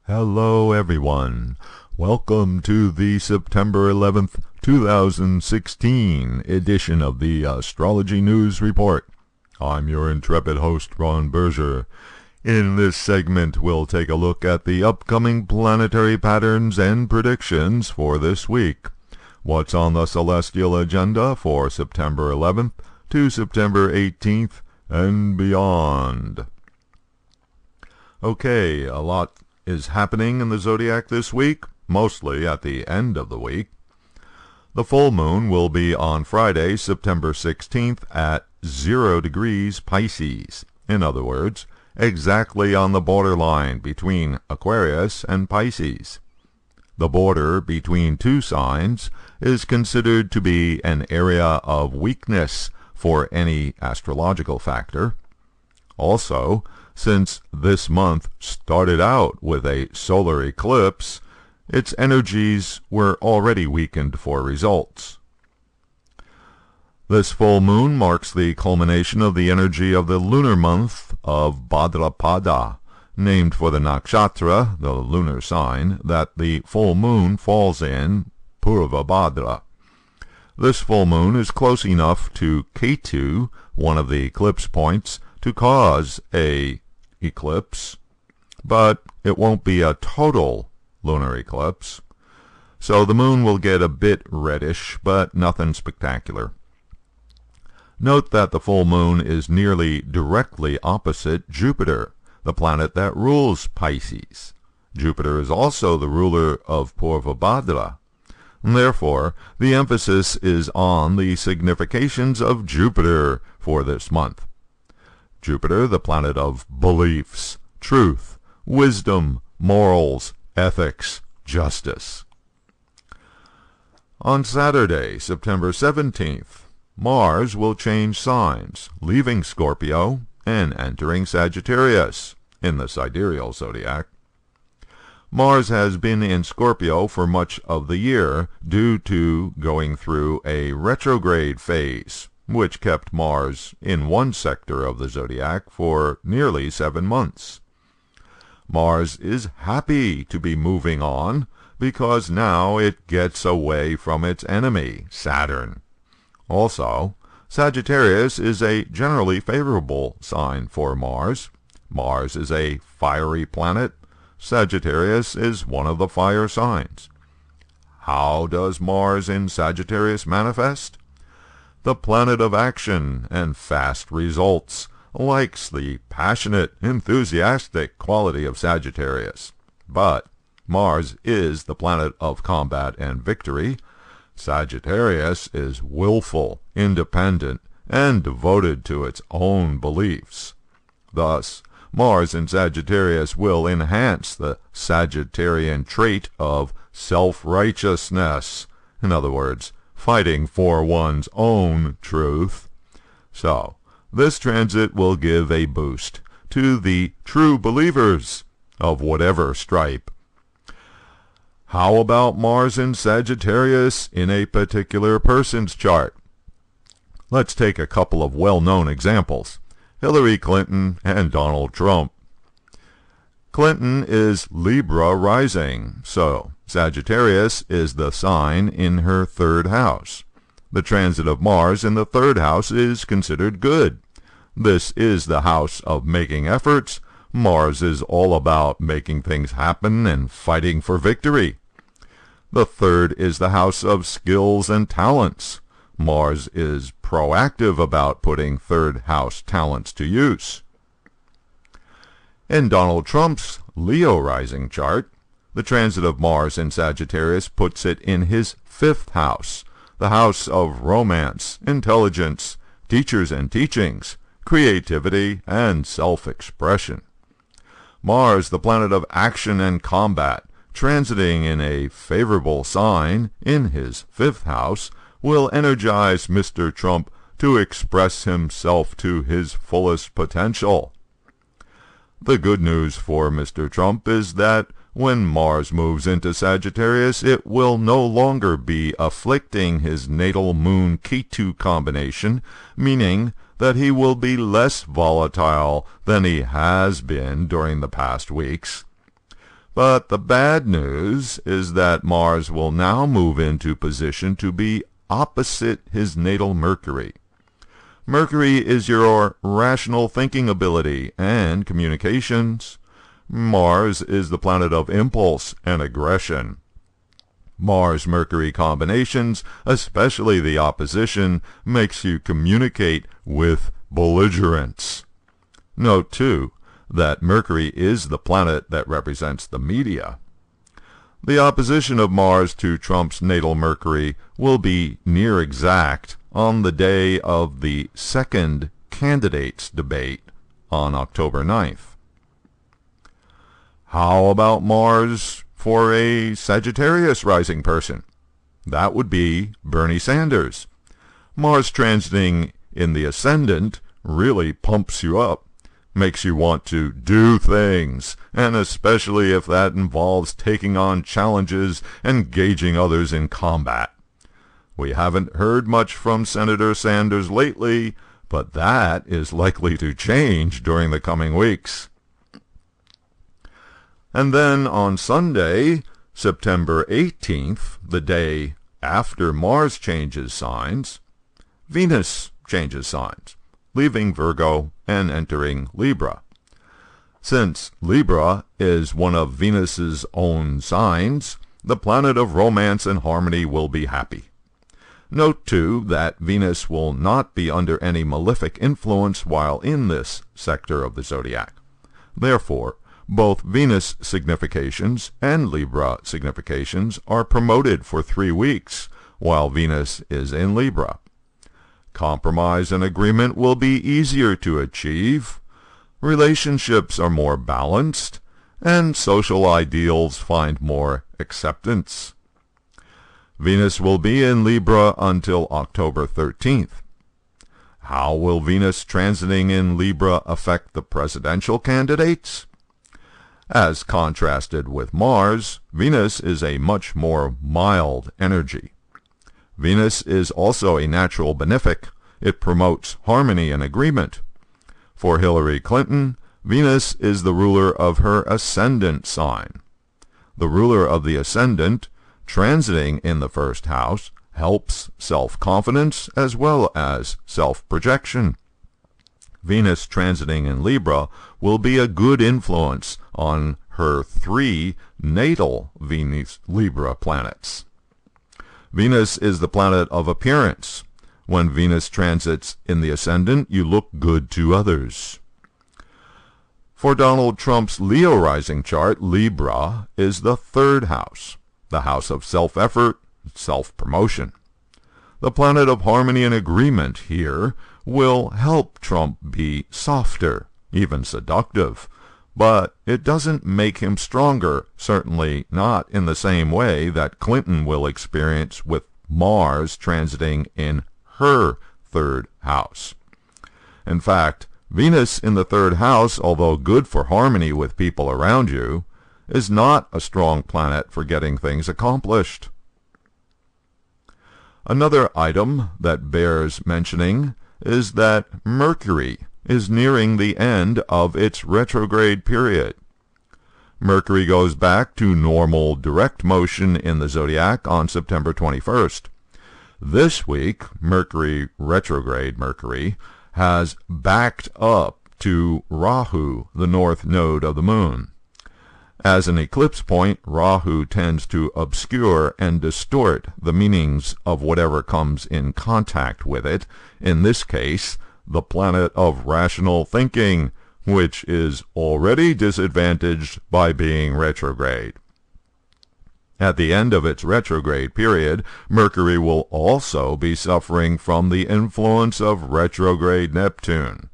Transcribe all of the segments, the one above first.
Hello everyone. Welcome to the September 11th, 2016 edition of the Astrology News Report. I'm your intrepid host, Ron Berger. In this segment, we'll take a look at the upcoming planetary patterns and predictions for this week. What's on the celestial agenda for September 11th to September 18th and beyond. Okay, a lot is happening in the zodiac this week, mostly at the end of the week. The full moon will be on Friday, September 16th at 0 degrees Pisces. In other words, exactly on the borderline between Aquarius and Pisces. The border between two signs is considered to be an area of weakness for any astrological factor. Also, since this month started out with a solar eclipse, its energies were already weakened for results. This full moon marks the culmination of the energy of the lunar month of Bhadrapada, named for the nakshatra, the lunar sign, that the full moon falls in, Purva Bhadra. This full moon is close enough to Ketu, one of the eclipse points, to cause a eclipse, but it won't be a total lunar eclipse. So the moon will get a bit reddish, but nothing spectacular. Note that the full moon is nearly directly opposite Jupiter, the planet that rules Pisces. Jupiter is also the ruler of Purva Bhadra. Therefore, the emphasis is on the significations of Jupiter for this month. Jupiter, the planet of beliefs, truth, wisdom, morals, ethics, justice. On Saturday, September 17th, Mars will change signs, leaving Scorpio and entering Sagittarius in the sidereal zodiac. Mars has been in Scorpio for much of the year due to going through a retrograde phase, which kept Mars in one sector of the zodiac for nearly 7 months. Mars is happy to be moving on because now it gets away from its enemy, Saturn. Also, Sagittarius is a generally favorable sign for Mars. Mars is a fiery planet. Sagittarius is one of the fire signs. How does Mars in Sagittarius manifest? The planet of action and fast results likes the passionate, enthusiastic quality of Sagittarius. But Mars is the planet of combat and victory. Sagittarius is willful, independent, and devoted to its own beliefs. Thus, Mars in Sagittarius will enhance the Sagittarian trait of self-righteousness. In other words, fighting for one's own truth. So, this transit will give a boost to the true believers of whatever stripe. How about Mars in Sagittarius in a particular person's chart? Let's take a couple of well-known examples. Hillary Clinton and Donald Trump. Clinton is Libra rising, so Sagittarius is the sign in her third house. The transit of Mars in the third house is considered good. This is the house of making efforts. Mars is all about making things happen and fighting for victory. The third is the house of skills and talents. Mars is proactive about putting third house talents to use. In Donald Trump's Leo rising chart, the transit of Mars in Sagittarius puts it in his fifth house, the house of romance, intelligence, teachers and teachings, creativity, and self-expression. Mars, the planet of action and combat, transiting in a favorable sign in his fifth house, will energize Mr. Trump to express himself to his fullest potential. The good news for Mr. Trump is that when Mars moves into Sagittarius, it will no longer be afflicting his natal Moon-Ketu combination, meaning that he will be less volatile than he has been during the past weeks. But the bad news is that Mars will now move into position to be opposite his natal Mercury. Mercury is your rational thinking ability and communications. Mars is the planet of impulse and aggression. Mars-Mercury combinations, especially the opposition, makes you communicate with belligerence. Note, too, that Mercury is the planet that represents the media. The opposition of Mars to Trump's natal Mercury will be near exact on the day of the second candidates debate on October 9th. How about Mars for a Sagittarius rising person? That would be Bernie Sanders. Mars transiting in the ascendant really pumps you up, makes you want to do things, and especially if that involves taking on challenges and engaging others in combat. We haven't heard much from Senator Sanders lately, but that is likely to change during the coming weeks. And then on Sunday, September 18th, the day after Mars changes signs, Venus changes signs, leaving Virgo and entering Libra. Since Libra is one of Venus's own signs, the planet of romance and harmony will be happy. Note, too, that Venus will not be under any malefic influence while in this sector of the zodiac. Therefore, both Venus significations and Libra significations are promoted for 3 weeks while Venus is in Libra. Compromise and agreement will be easier to achieve, relationships are more balanced, and social ideals find more acceptance. Venus will be in Libra until October 13th. How will Venus transiting in Libra affect the presidential candidates? As contrasted with Mars, Venus is a much more mild energy. Venus is also a natural benefic. It promotes harmony and agreement. For Hillary Clinton, Venus is the ruler of her ascendant sign. The ruler of the ascendant, transiting in the first house, helps self-confidence as well as self-projection. Venus transiting in Libra will be a good influence on her 3 natal Venus-Libra planets. Venus is the planet of appearance. When Venus transits in the ascendant, you look good to others. For Donald Trump's Leo rising chart, Libra is the 3rd house, the house of self-effort, self-promotion. The planet of harmony and agreement here will help Trump be softer, even seductive, but it doesn't make him stronger, certainly not in the same way that Clinton will experience with Mars transiting in her 3rd house. In fact, Venus in the 3rd house, although good for harmony with people around you, is not a strong planet for getting things accomplished. Another item that bears mentioning is that Mercury is nearing the end of its retrograde period. Mercury goes back to normal direct motion in the zodiac on September 21st. This week, Retrograde Mercury, has backed up to Rahu, the north node of the moon. As an eclipse point, Rahu tends to obscure and distort the meanings of whatever comes in contact with it, in this case, the planet of rational thinking, which is already disadvantaged by being retrograde. At the end of its retrograde period, Mercury will also be suffering from the influence of retrograde Neptune,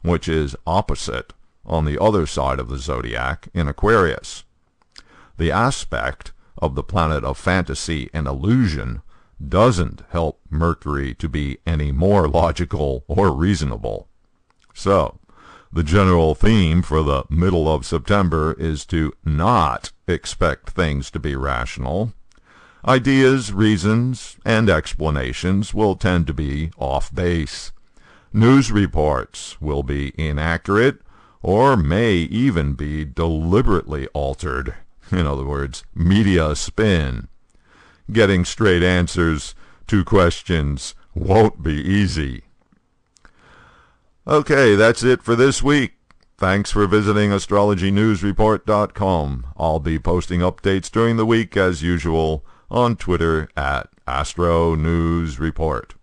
which is opposite on the other side of the zodiac in Aquarius. The aspect of the planet of fantasy and illusion doesn't help Mercury to be any more logical or reasonable. So, the general theme for the middle of September is to not expect things to be rational. Ideas, reasons, and explanations will tend to be off base. News reports will be inaccurate or may even be deliberately altered. In other words, media spin. Getting straight answers to questions won't be easy. Okay, that's it for this week. Thanks for visiting astrologynewsreport.com. I'll be posting updates during the week as usual on Twitter at Astro News Report.